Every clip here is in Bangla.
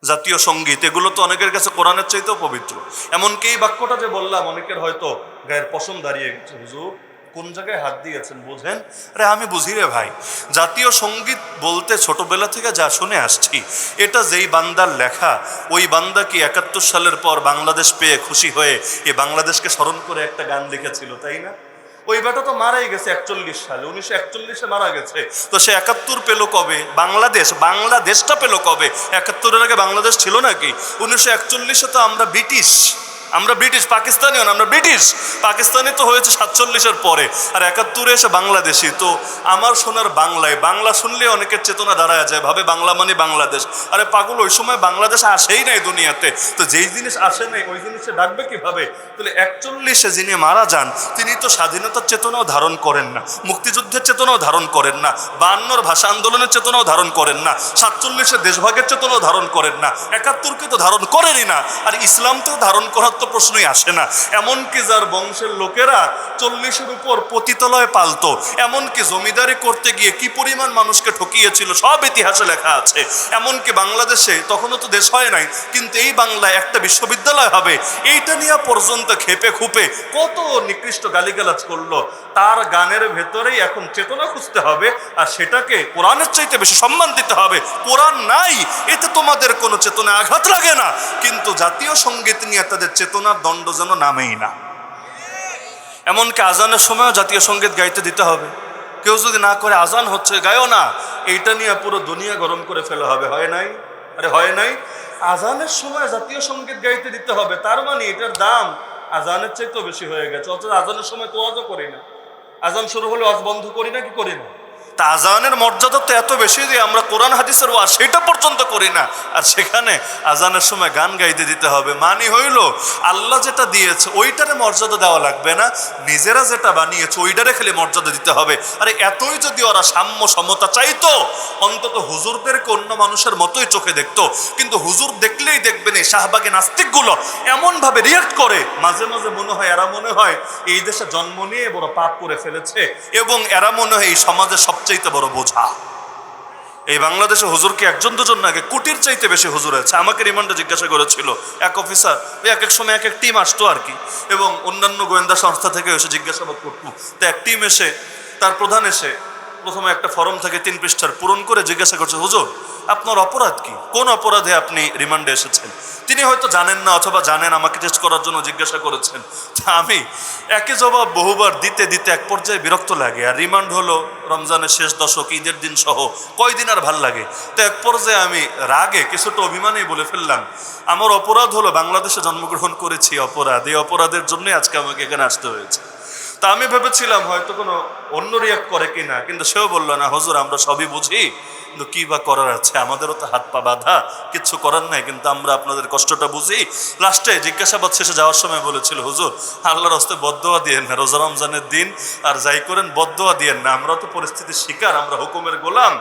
জাতীয় সঙ্গীত এগুলো তো অনেকের কাছে কোরআনের চাইতেও পবিত্র। এমনকি এই বাক্যটা যে বললাম, অনেকের হয়তো গায়ের পশম দাঁড়িয়ে গেছে, হুজুর কোন জায়গায় হাত দিয়েছেন বোঝেন। আরে আমি বুঝি রে ভাই, জাতীয় সঙ্গীত বলতে ছোটবেলা থেকে যা শুনে আসছি, এটা যেই বান্দার লেখা, ওই বান্দা কি 71 সালের পর বাংলাদেশ পেয়ে খুশি হয়ে এই বাংলাদেশকে স্মরণ করে একটা গান লিখেছিল, তাই না? ওই বেটা তো মারাই গেছে 41 সালে, 1941-এ মারা গেছে। তো সে 71 পেলো কবে? বাংলাদেশটা পেলো কবে? 71-এর আগে বাংলাদেশ ছিল নাকি? 1941-এ তো আমরা ব্রিটিশ, পাকিস্তানিও না, আমরা ব্রিটিশ। পাকিস্তানি তো হয়েছে 47-এর পরে, আর 71-এ এসে বাংলাদেশি। তো আমার শোনার বাংলায়, বাংলা শুনলে অনেকের চেতনা দাঁড়ায় যায়, ভাবে বাংলা মানে বাংলাদেশ। আরে পাগল, ওই সময় বাংলাদেশ আসেই নাই দুনিয়াতে, তো যেই জিনিস আসে নাই ওই জিনিসে ডাকবে কিভাবে? তাহলে 41-এ যিনি মারা যান, তিনি তো স্বাধীনতার চেতনাও ধারণ করেন না, মুক্তিযুদ্ধের চেতনাও ধারণ করেন না, 52-র ভাষা আন্দোলনের চেতনাও ধারণ করেন না, 47-এ দেশভাগের চেতনাও ধারণ করেন না, 71-কে তো ধারণ করেনই না, আর ইসলাম তো ধারণ করার তো প্রশ্নই আসে না। এমনকি যার বংশের লোকেরা 40-এর উপর পতিতালয় পালতো, এমনকি জমিদারি করতে গিয়ে কি পরিমাণ মানুষকে ঠকিয়েছিল সব ইতিহাসে লেখা আছে। এমনকি বাংলাদেশে তখনও তো দেশ হয় নাই, কিন্তু এই বাংলায় একটা বিশ্ববিদ্যালয় হবে, এইটা নিয়ে পর্যন্ত খেপে খুপে কত নিকৃষ্ট গালিগালাজ করলো। তার গানের ভেতরেই এখন চেতনা খুঁজতে হবে, আর সেটাকে কোরআনের চাইতে বেশি সম্মান দিতে হবে। কোরআন নাই, এতে তোমাদের কোনো চেতনা আঘাত লাগে না, কিন্তু জাতীয় সঙ্গীত নিয়ে তাদের চেতনার দণ্ড যেন নামেই না। এমনকি আজানের সময়ও জাতীয় সঙ্গীত গাইতে দিতে হবে। কেউ যদি না করে, আজান হচ্ছে গায়ও না, এইটা নিয়ে পুরো দুনিয়া গরম করে ফেলা হবে। হয় নাই? আরে হয় নাই? আজানের সময় জাতীয় সঙ্গীত গাইতে দিতে হবে, তার মানে এটার দাম আজানের চাইতেও বেশি হয়ে গেছে। অথচ আজানের সময় তো ওয়াজও করি না, আজান শুরু হলে ওয়াজ বন্ধ করি না, কি করি না? তা আজানের মর্যাদা তো এত বেশি যে আমরা কোরআন হাদিসের ওয়াজ সেটা পর্যন্ত করি না, আর সেখানে আজানের সময় গান গাইতে দিতে হবে। মানে হইল, আল্লাহ যেটা দিয়েছে ওইটারে মর্যাদা দেওয়া লাগবে না, নিজেরা যেটা বানিয়েছে ওইটারে খেলে মর্যাদা দিতে হবে। আরে এতই যদি ওরা সাম্য সমতা চাইতো, অন্তত হুজুরদেরকে অন্য মানুষের মতোই চোখে দেখতো। কিন্তু হুজুর দেখলেই দেখবেন এই শাহবাগে নাস্তিকগুলো এমনভাবে রিয়াক্ট করে, মাঝে মাঝে মনে হয় এরা মনে হয় এই দেশে জন্ম নিয়ে বড় পাপ করে ফেলেছে, এবং এরা মনে হয় এই সমাজের সবচাইতে বড় বোঝা। এই বাংলাদেশে হুজুরকে একজন দুজন না, আগে কোটির চাইতে বেশি হুজুর আছে। আমাকে রিমান্ডে জিজ্ঞাসা করেছিল এক অফিসার, এক এক সময় এক এক টিম আসতো আর কি, এবং অন্যান্য গোয়েন্দা সংস্থা থেকে এসে জিজ্ঞাসাবাদ করতো। তো এক টিম এসে, তার প্রধান এসে প্রথমে একটা ফর্ম থেকে 3 পৃষ্ঠার পূরণ করে জিজ্ঞাসা করছে, হুজুর আপনার অপরাধ কি, কোন অপরাধে আপনি রিমান্ডে এসেছেন? তিনি হয়তো জানেন না, অথবা জানেন, আমাকে টেস্ট করার জন্য জিজ্ঞাসা করেছেন। তা আমি একই জবাব বহুবার দিতে দিতে এক পর্যায়ে বিরক্ত লাগে। আর রিমান্ড হলো রমজানের শেষ দশক, ঈদের দিন সহ, কয়দিন আর ভাল লাগে? তো এক পর্যায়ে আমি রাগে কিছুটা অভিমানেই বলে ফেললাম, আমার অপরাধ হলো বাংলাদেশে জন্মগ্রহণ করেছি, অপরাধ, এই অপরাধের জন্যই আজকে আমাকে এখানে আসতে হয়েছে। তা আমি ভেবেছিলাম হয়তো কোনো অন্য রিয়াক্ট করে কিনা, কিন্তু সেও বললো না, হুজুর আমরা সবই বুঝি, কিন্তু কি বা করার আছে, আমাদেরও তো হাত পা বাঁধা, কিচ্ছু করার নাই, কিন্তু আমরা আপনাদের কষ্টটা বুঝি। লাস্টে জিজ্ঞাসাবাদ শেষে যাওয়ার সময় বলেছিল, হুজুর আল্লাহর হস্তে বদদোয়া দিয়েন না, রোজা রমজানের দিন, আর যাই করেন বদদোয়া দিয়েন না, আমরা তো পরিস্থিতির শিকার, আমরা হুকুমের গোলাম,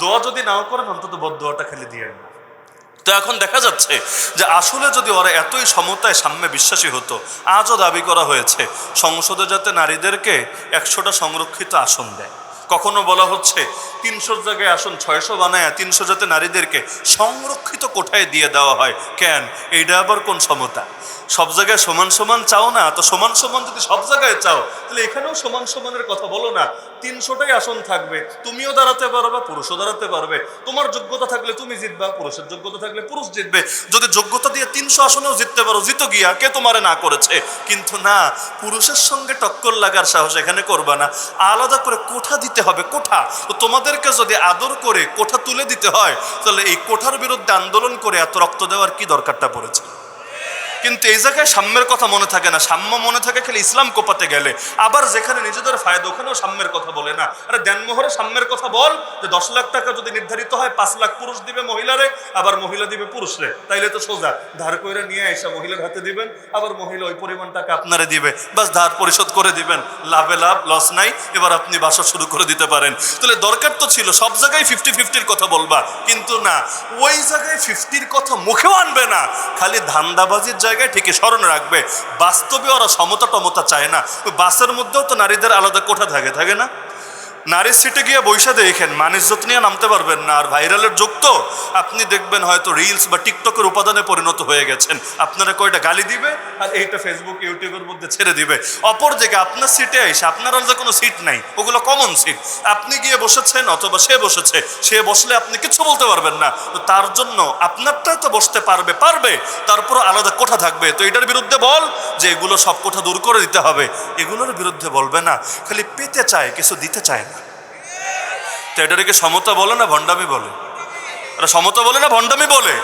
দোয়া যদি নাও করেন অন্তত বদদোয়াটা খালি দিয়েন না। তো এখন দেখা যাচ্ছে যে আসলে যদি ওরা এতই সমতায় সাম্যে বিশ্বাসী হতো, আজও দাবি করা হয়েছে সংসদে যাতে নারীদেরকে 100টা সংরক্ষিত আসন দেয়। কখনো বলা হচ্ছে 300 জায়গায় আসন 600 বানায় 300 যাতে নারীদেরকে সংরক্ষিত কোঠায় দিয়ে দেওয়া হয়। কেন? এইটা আবার কোন সমতা? সব জায়গায় সমান সমান চাও না, তো সমান সমান যদি সব জায়গায় চাও, তাহলে এখানেও সমান সমানের কথা বলো না। 300টাই আসন থাকবে, তুমিও দাঁড়াতে পারবে, পুরুষও দাঁড়াতে পারবে। তোমার যোগ্যতা থাকলে তুমি জিতবা, পুরুষের যোগ্যতা থাকলে পুরুষ জিতবে। যদি যোগ্যতা দিয়ে 300 আসনেও জিততে পারো, জিতো গিয়া, কে তোমারে না করেছে? কিন্তু না, পুরুষের সঙ্গে টক্কর লাগার সাহস এখানে করবা না, আলাদা করে কোঠা দিতে হবে। কোঠা তো তোমাদেরকে যদি আদর করে কোঠা তুলে দিতে হয়, তাহলে এই কোঠার বিরুদ্ধে আন্দোলন করে এত রক্ত দেওয়ার কি দরকারটা পড়েছে? কিন্তু এই জায়গায় সাম্যের কথা মনে থাকে না, সাম্য মনে থাকে খালি ইসলাম কোপাতে গেলে। আবার যেখানে নিজেদের ফায়দা ওখানেও সাম্যের কথা বলে না। আরে দেনমোহরে সাম্যের কথা বল, যে 10 লাখ টাকা যদি নির্ধারিত হয়, 5 লাখ পুরুষ দিবে মহিলারে, আবার মহিলা দিবে পুরুষরে, তাইলে তো সোজা ধার কইরা নিয়ে এসে মহিলার হাতে দিবেন, আবার মহিলা ওই পরিমাণ টাকা আপনারে দিবে, বাস ধার পরিশোধ করে দিবেন, লাভে লাভ, লস নাই, এবার আপনি বাসা শুরু করে দিতে পারেন। তাহলে দরকার তো ছিল সব জায়গায় 50-50-র কথা বলবা, কিন্তু না, ওই জায়গায় 50-র কথা মুখেও আনবে না, খালি ধান্দাবাজির জায়গায় ঠিকই স্মরণ রাখবে। বাস্তবে ওরা সমতা টমতা চায় না। ওই বাসের মধ্যেও তো নারীদের আলাদা কোঠা থাকে, থাকে না? নারীর সিটে গিয়ে বৈশা দেখেন, মান ইজ্জত নিয়ে নামতে পারবেন না। আর ভাইরালের যুগ তো, আপনি দেখবেন হয়তো রিলস বা টিকটকের উপাদানে পরিণত হয়ে গেছেন। আপনারা কয়টা গালি দিবে আর এইটা ফেসবুক ইউটিউবের মধ্যে ছেড়ে দিবে। অপর দিকে আপনার সিটে এসে, আপনার যে কোনো সিট নাই, ওগুলো কমন সিট, আপনি গিয়ে বসেছেন অথবা সে বসেছে, সে বসলে আপনি কিছু বলতে পারবেন না। তো তার জন্য আপনারটা তো বসতে পারবে, তারপর আলাদা কোঠা থাকবে। তো এটার বিরুদ্ধে বল যে এগুলো সব কোঠা দূর করে দিতে হবে, এগুলোর বিরুদ্ধে বলবে না। খালি পেতে চায়, কিছু দিতে চায় না। তো এটাকে সমতা বলে না ভণ্ডামি বলে? এরা সমতা বলে না ভণ্ডামি বলে?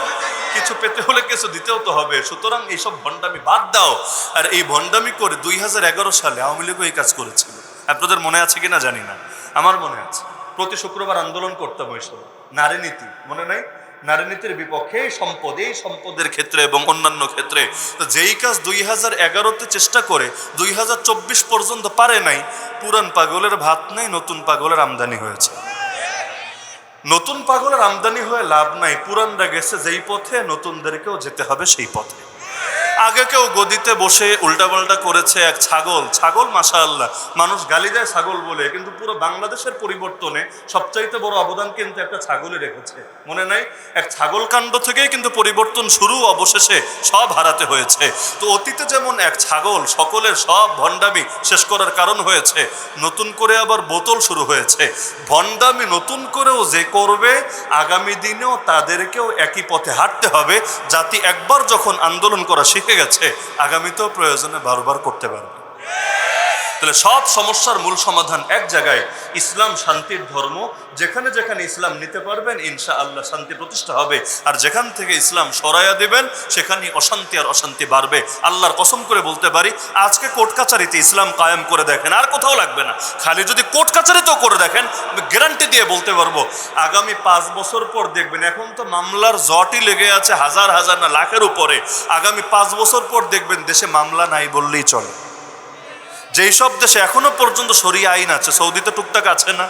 কিছু পেতে হলে কিছু দিতেও তো হবে। সুতরাং এইসব ভণ্ডামি বাদ দাও। আর এই ভণ্ডামি করে 2011 সালে আওয়ামী লীগও এই কাজ করেছিল। আপনাদের মনে আছে কিনা জানি না, আমার মনে আছে। প্রতি শুক্রবার আন্দোলন করতাম ওই সময়। নারী নীতি মনে নাই? নারী নীতির বিপক্ষে এই সম্পদের ক্ষেত্রে এবং অন্যান্য ক্ষেত্রে। তো যেই কাজ 2011-তে চেষ্টা করে 2024 পর্যন্ত পারে নাই, পুরান পাগলের ভাত নাই, নতুন পাগলের আমদানি হয়েছে। নতুন পাগলের আমদানি হয়ে লাভ নাই, পুরানরা গেছে যেই পথে, নতুনদেরকেও যেতে হবে সেই পথে। আগে কেউ গদিতে বসে উল্টাপাল্টা করেছে এক ছাগল মাশাআল্লাহ, মানুষ গালি দেয় ছাগল বলে, কিন্তু পুরো বাংলাদেশের পরিবর্তনে সবচাইতে বড় অবদান কিন্তু একটা ছাগলই রেখেছে। মনে নাই? এক ছাগল কাণ্ড থেকেই কিন্তু পরিবর্তন শুরু, অবশেষে সব হারাতে হয়েছে। তো অতীতে যেমন এক ছাগল সকলের সব ভণ্ডামি শেষ করার কারণ হয়েছে, নতুন করে আবার বোতল শুরু হয়েছে। ভণ্ডামি নতুন করেও যে করবে, আগামী দিনেও তাদেরকেও একই পথে হাঁটতে হবে। জাতি একবার যখন আন্দোলন করা শিখে গেছে, আগামীতেও প্রয়োজনে বারবার করতে পারবে। তাহলে সব সমস্যার মূল সমাধান এক জায়গায়, ইসলাম শান্তির ধর্ম। যেখানে যেখানে ইসলাম নিতে পারবেন ইনশাআল্লাহ শান্তি প্রতিষ্ঠা হবে। আর যেখান থেকে ইসলাম সরাইয়া দেবেন সেখানেই অশান্তি আর অশান্তি বাড়বে। আল্লাহর কসম করে বলতে পারি, আজকে কোর্ট কাচারিতে ইসলাম কায়েম করে দেখেন, আর কোথাও লাগবে না। খালি যদি কোর্ট কাচারিতেও করে দেখেন, আমি গ্যারান্টি দিয়ে বলতে পারবো আগামী 5 বছর পর দেখবেন, এখন তো মামলার জটই লেগে আছে হাজার হাজার না লাখের উপরে। আগামী 5 বছর পর দেখবেন দেশে মামলা নাই বললেই চলে। যেই সব দেশে এখনো পর্যন্ত শরিয়া আইন আছে, সৌদিতে টুকটাক আছে না?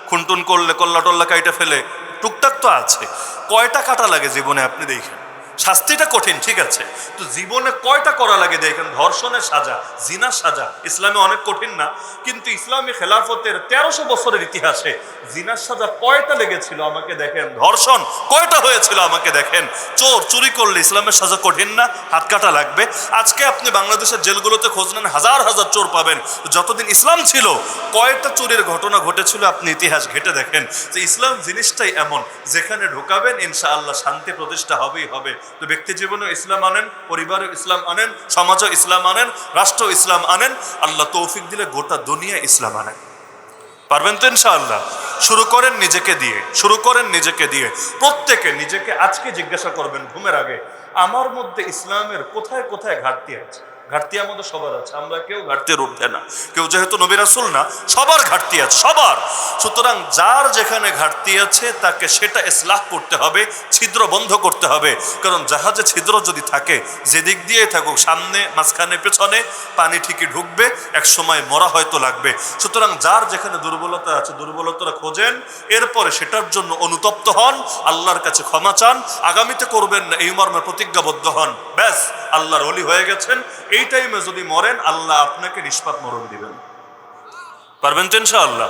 খুনটুন করলে কল্লা টল্লা কাইটা ফেলে, টুকটাক তো আছে। কয়টা কাটা লাগে জীবনে আপনি দেখেন। শাস্তিটা কঠিন ঠিক আছে, তো জীবনে কয়টা করা লাগে দেখেন। ধর্ষণের সাজা, জিনার সাজা ইসলামে অনেক কঠিন না? কিন্তু ইসলামী খেলাফতের 1300 বছরের ইতিহাসে জিনার সাজা কয়টা লেগেছিল আমাকে দেখেন। ধর্ষণ কয়টা হয়েছিল আমাকে দেখেন। চুরি করলে ইসলামের সাজা কঠিন না? হাত কাটা লাগবে। আজকে আপনি বাংলাদেশের জেলগুলোতে খোঁজ নেন, হাজার হাজার চোর পাবেন। যতদিন ইসলাম ছিল কয়টা চুরির ঘটনা ঘটেছিল আপনি ইতিহাস ঘেটে দেখেন। যে ইসলাম জিনিসটাই এমন, যেখানে ঢোকাবেন ইনশাআল্লাহ শান্তি প্রতিষ্ঠা হবেই হবে। তো ব্যক্তি জীবনেও ইসলাম আনেন, পরিবারেও ইসলাম আনেন, সমাজও ইসলাম আনেন, রাষ্ট্র ইসলাম আনেন। আল্লাহ তৌফিক দিলে গোটা দুনিয়া ইসলাম আনেন। পারবেন তো ইনশাআল্লাহ? শুরু করেন নিজেকে দিয়ে, শুরু করেন নিজেকে দিয়ে। প্রত্যেকে নিজেকে আজকে জিজ্ঞাসা করবেন ঘুমের আগে, আমার মধ্যে ইসলামের কোথায় কোথায় ঘাটতি আছে। ঘাটতি আমাদের সবার আছে, আমরা কেউ ঘাটতির ঊর্ধ্বে না। কেউ যেহেতু নবী রাসূল না, সবার ঘাটতি আছে, সবার। সুতরাং যার যেখানে ঘাটতি আছে তাকে সেটা ইসলাহ করতে হবে, ছিদ্র বন্ধ করতে হবে। কারণ জাহাজে ছিদ্র যদি থাকে, যেদিক দিয়ে থাকুক, সামনে মাঝখানে পেছনে, পানি ঠিকই ঢুকবে, এক সময় মরা হয়তো লাগবে। সুতরাং যার যেখানে দুর্বলতা আছে, দুর্বলতা খোঁজেন, এরপরে সেটার জন্য অনুতপ্ত হন, আল্লাহর কাছে ক্ষমা চান, আগামীতে করবেন না এই মর্মে প্রতিজ্ঞাবদ্ধ হন। ব্যাস, আল্লাহর ওলি হয়ে গেছেন। এই টাইমে যদি মরেন, আল্লাহ আপনাকে নিষ্পাপ মরণ দিবেন। পারবেন তো ইনশাআল্লাহ?